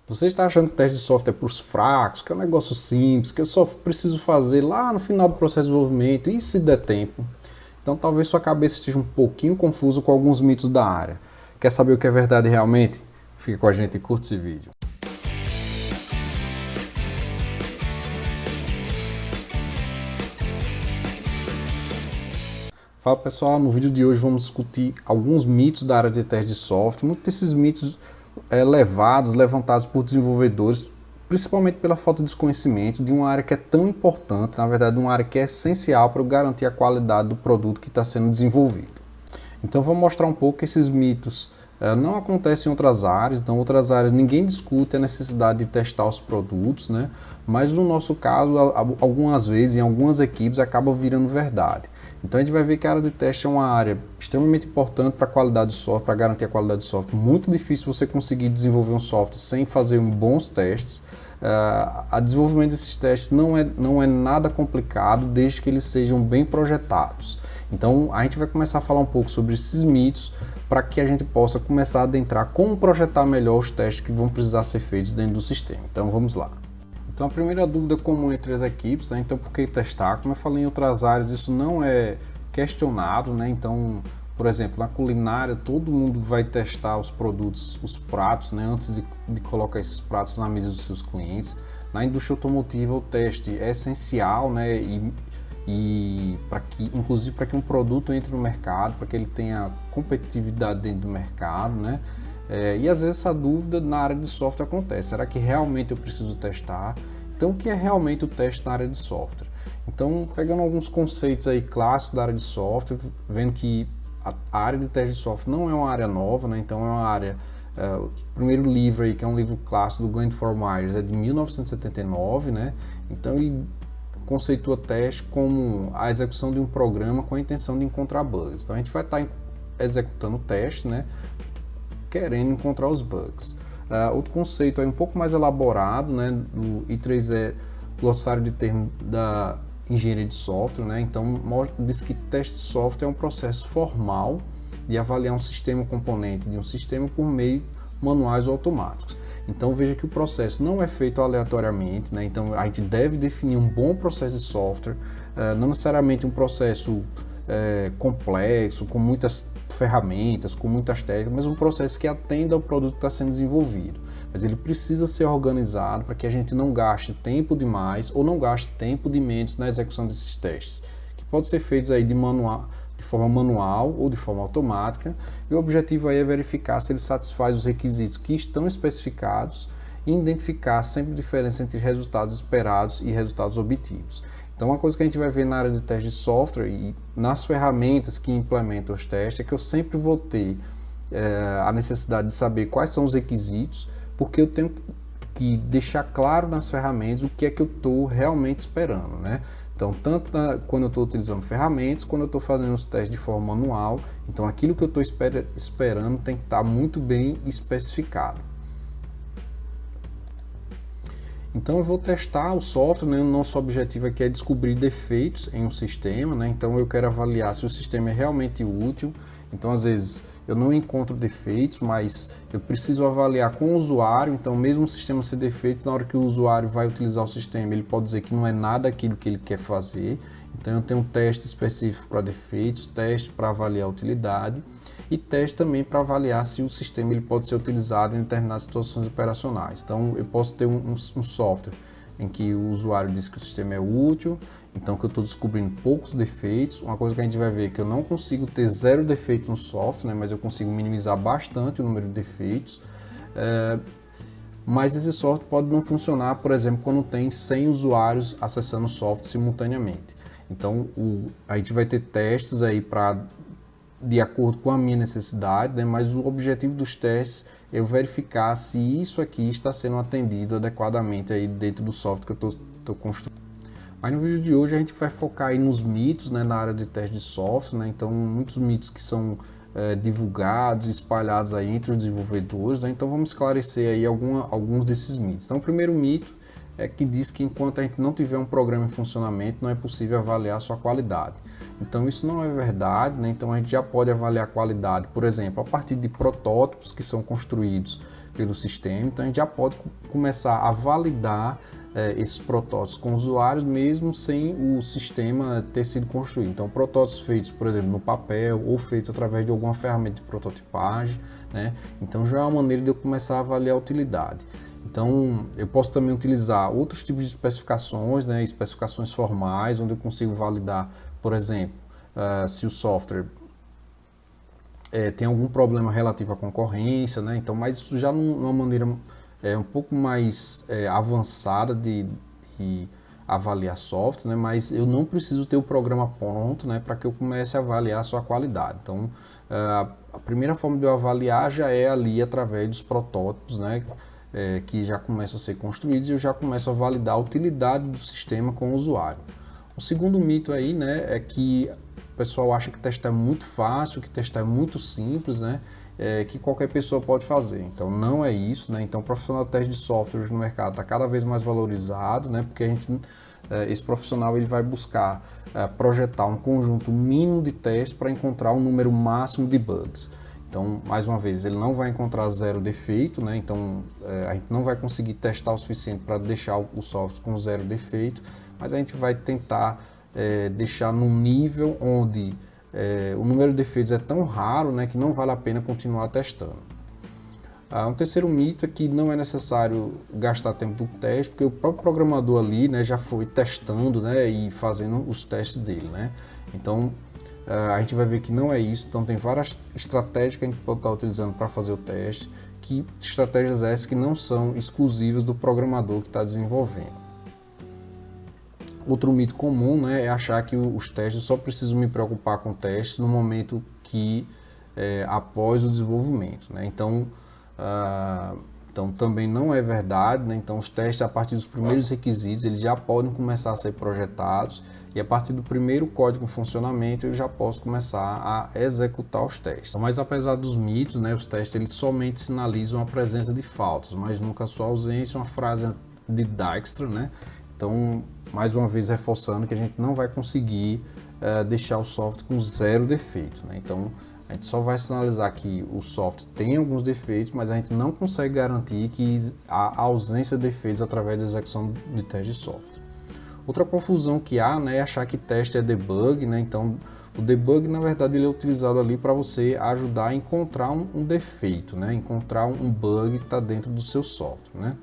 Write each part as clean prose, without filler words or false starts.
Você está achando que o teste de software é para os fracos, que é um negócio simples, que eu só preciso fazer lá no final do processo de desenvolvimento, e se der tempo? Então talvez sua cabeça esteja um pouquinho confusa com alguns mitos da área. Quer saber o que é verdade realmente? Fica com a gente e curte esse vídeo. Fala pessoal, no vídeo de hoje vamos discutir alguns mitos da área de teste de software. Muitos desses mitos levantados por desenvolvedores, principalmente pela falta de desconhecimento de uma área que é tão importante, na verdade uma área que é essencial para garantir a qualidade do produto que está sendo desenvolvido. Então vou mostrar um pouco que esses mitos não acontecem em outras áreas, então outras áreas ninguém discute a necessidade de testar os produtos, né? Mas no nosso caso, algumas vezes, em algumas equipes, acaba virando verdade. Então a gente vai ver que a área de teste é uma área extremamente importante para a qualidade do software, para garantir a qualidade do software. Muito difícil você conseguir desenvolver um software sem fazer bons testes. O desenvolvimento desses testes não é nada complicado, desde que eles sejam bem projetados. Então a gente vai começar a falar um pouco sobre esses mitos, para que a gente possa começar a adentrar como projetar melhor os testes que vão precisar ser feitos dentro do sistema. Então vamos lá. Então a primeira dúvida comum entre as equipes, né? Então por que testar? Como eu falei em outras áreas, isso não é questionado, né? Então, por exemplo, na culinária todo mundo vai testar os produtos, os pratos, né? Antes de colocar esses pratos na mesa dos seus clientes. Na indústria automotiva o teste é essencial, né? E para que, inclusive para que um produto entre no mercado, para que ele tenha competitividade dentro do mercado, né? E às vezes essa dúvida na área de software acontece. Será que realmente eu preciso testar? Então, o que é realmente o teste na área de software? Então, pegando alguns conceitos aí clássicos da área de software, vendo que a área de teste de software não é uma área nova, né? Então é uma área... o primeiro livro aí, que é um livro clássico do Glenn Ford Myers, é de 1979, né? Então ele conceitua teste como a execução de um programa com a intenção de encontrar bugs. Então a gente vai estar executando o teste, né, querendo encontrar os bugs. Outro conceito é um pouco mais elaborado, né, do I3E, glossário de termos da engenharia de software, né, então diz que teste de software é um processo formal de avaliar um sistema componente de um sistema por meio manuais ou automáticos. Então veja que o processo não é feito aleatoriamente, né? Então a gente deve definir um bom processo de software, não necessariamente um processo complexo, com muitas ferramentas, com muitas técnicas, mas um processo que atenda ao produto que está sendo desenvolvido. Mas ele precisa ser organizado para que a gente não gaste tempo demais ou não gaste tempo de menos na execução desses testes, que pode ser feitos aí de forma manual ou de forma automática, e o objetivo aí é verificar se ele satisfaz os requisitos que estão especificados e identificar sempre a diferença entre resultados esperados e resultados obtidos. Então uma coisa que a gente vai ver na área de teste de software e nas ferramentas que implementam os testes é que eu sempre vou ter a necessidade de saber quais são os requisitos, porque eu tenho que deixar claro nas ferramentas o que é que eu estou realmente esperando, né? Então, tanto quando eu estou utilizando ferramentas, quando eu estou fazendo os testes de forma manual, então aquilo que eu estou esperando tem que estar muito bem especificado. Então eu vou testar o software, né? O nosso objetivo aqui é descobrir defeitos em um sistema, né? Então eu quero avaliar se o sistema é realmente útil. Então às vezes eu não encontro defeitos, mas eu preciso avaliar com o usuário. Então mesmo o sistema ser defeito, na hora que o usuário vai utilizar o sistema, ele pode dizer que não é nada aquilo que ele quer fazer. Então eu tenho um teste específico para defeitos, teste para avaliar a utilidade e teste também para avaliar se o sistema ele pode ser utilizado em determinadas situações operacionais. Então eu posso ter um software em que o usuário diz que o sistema é útil, então que eu estou descobrindo poucos defeitos. Uma coisa que a gente vai ver é que eu não consigo ter zero defeitos no software, né, mas eu consigo minimizar bastante o número de defeitos. Mas esse software pode não funcionar, por exemplo, quando tem 100 usuários acessando o software simultaneamente. Então a gente vai ter testes aí de acordo com a minha necessidade, né? Mas o objetivo dos testes é eu verificar se isso aqui está sendo atendido adequadamente aí dentro do software que eu estou construindo. Mas no vídeo de hoje a gente vai focar aí nos mitos, né, na área de teste de software, né? Então muitos mitos que são divulgados, espalhados aí entre os desenvolvedores, né? Então vamos esclarecer aí alguns desses mitos. Então o primeiro mito é que diz que enquanto a gente não tiver um programa em funcionamento, não é possível avaliar a sua qualidade. Então isso não é verdade, né? Então a gente já pode avaliar a qualidade, por exemplo, a partir de protótipos que são construídos pelo sistema. Então a gente já pode começar a validar esses protótipos com usuários mesmo sem o sistema ter sido construído. Então protótipos feitos, por exemplo, no papel ou feitos através de alguma ferramenta de prototipagem, né? Então já é uma maneira de eu começar a avaliar a utilidade. Então, eu posso também utilizar outros tipos de especificações, né, especificações formais, onde eu consigo validar, por exemplo, se o software tem algum problema relativo à concorrência, né, então, mas isso já numa maneira um pouco mais avançada de avaliar software, né, mas eu não preciso ter o programa pronto, né, para que eu comece a avaliar a sua qualidade. Então, a primeira forma de eu avaliar já é ali através dos protótipos, né, que já começam a ser construídos e eu já começo a validar a utilidade do sistema com o usuário. O segundo mito aí, né, é que o pessoal acha que testar é muito fácil, que testar é muito simples, né, que qualquer pessoa pode fazer. Então não é isso, né? Então o profissional de teste de software no mercado está cada vez mais valorizado, né, porque esse profissional ele vai buscar projetar um conjunto mínimo de testes para encontrar um número máximo de bugs. Então, mais uma vez, ele não vai encontrar zero defeito, né? Então a gente não vai conseguir testar o suficiente para deixar o software com zero defeito, mas a gente vai tentar deixar num nível onde o número de defeitos é tão raro, né, que não vale a pena continuar testando. Um terceiro mito é que não é necessário gastar tempo do teste, porque o próprio programador ali, né, já foi testando, né, e fazendo os testes dele, né? Então a gente vai ver que não é isso. Então tem várias estratégias que a gente pode estar utilizando para fazer o teste, que estratégias essas que não são exclusivas do programador que está desenvolvendo. Outro mito comum, né, é achar que os testes só precisam me preocupar com testes no momento que após o desenvolvimento, né? Então também não é verdade, né? Então os testes, a partir dos primeiros requisitos, eles já podem começar a ser projetados e a partir do primeiro código em funcionamento eu já posso começar a executar os testes. Mas apesar dos mitos, né, os testes eles somente sinalizam a presença de faltas, mas nunca a sua ausência, uma frase de Dijkstra, né? Então, mais uma vez reforçando que a gente não vai conseguir deixar o software com zero defeito, né? Então a gente só vai sinalizar que o software tem alguns defeitos, mas a gente não consegue garantir que há ausência de defeitos através da execução de teste de software. Outra confusão que há, né, é achar que teste é debug, né? Então o debug na verdade ele é utilizado ali para você ajudar a encontrar um defeito, né? Encontrar um bug que está dentro do seu software, né?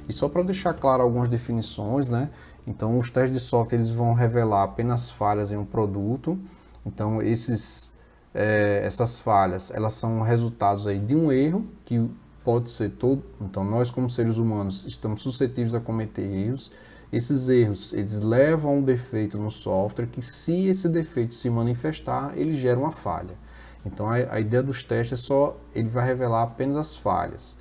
E só para deixar claro algumas definições, né? Então os testes de software eles vão revelar apenas falhas em um produto. Então essas falhas elas são resultados aí de um erro que pode ser todo. Então nós como seres humanos estamos suscetíveis a cometer erros. Esses erros eles levam a um defeito no software que, se esse defeito se manifestar, ele gera uma falha. Então a ideia dos testes é só ele vai revelar apenas as falhas.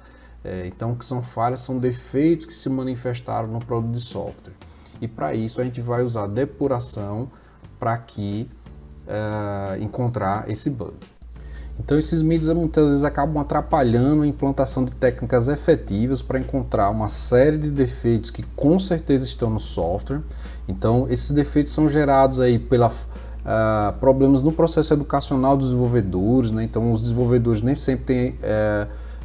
Então o que são falhas são defeitos que se manifestaram no produto de software. E para isso a gente vai usar depuração para encontrar esse bug. Então esses mitos muitas vezes acabam atrapalhando a implantação de técnicas efetivas para encontrar uma série de defeitos que com certeza estão no software. Então esses defeitos são gerados aí pela problemas no processo educacional dos desenvolvedores, né? Então os desenvolvedores nem sempre têm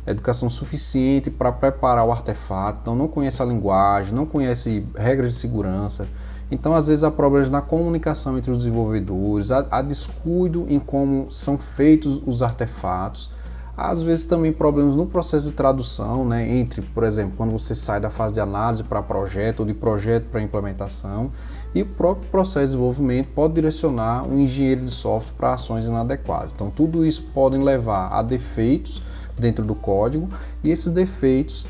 educação suficiente para preparar o artefato, então não conhece a linguagem, não conhece regras de segurança. Então, às vezes, há problemas na comunicação entre os desenvolvedores, há descuido em como são feitos os artefatos. Às vezes, também problemas no processo de tradução, né, entre, por exemplo, quando você sai da fase de análise para projeto ou de projeto para implementação. E o próprio processo de desenvolvimento pode direcionar um engenheiro de software para ações inadequadas. Então, tudo isso pode levar a defeitos dentro do código e esses defeitos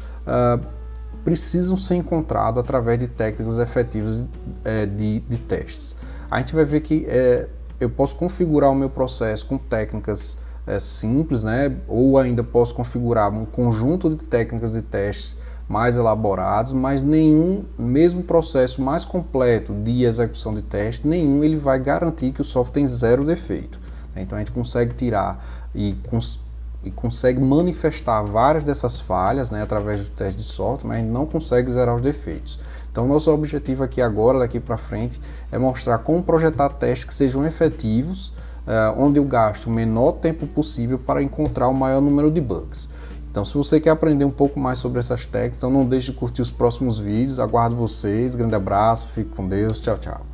precisam ser encontrados através de técnicas efetivas de testes. A gente vai ver que eu posso configurar o meu processo com técnicas simples, né? Ou ainda posso configurar um conjunto de técnicas de testes mais elaboradas, mas nenhum, mesmo processo mais completo de execução de teste, nenhum ele vai garantir que o software tem zero defeito. Então a gente consegue tirar e consegue manifestar várias dessas falhas, né, através do teste de software, mas não consegue zerar os defeitos. Então, nosso objetivo aqui agora, daqui para frente, é mostrar como projetar testes que sejam efetivos, onde eu gasto o menor tempo possível para encontrar o maior número de bugs. Então, se você quer aprender um pouco mais sobre essas técnicas, então não deixe de curtir os próximos vídeos. Aguardo vocês. Grande abraço, fique com Deus. Tchau, tchau.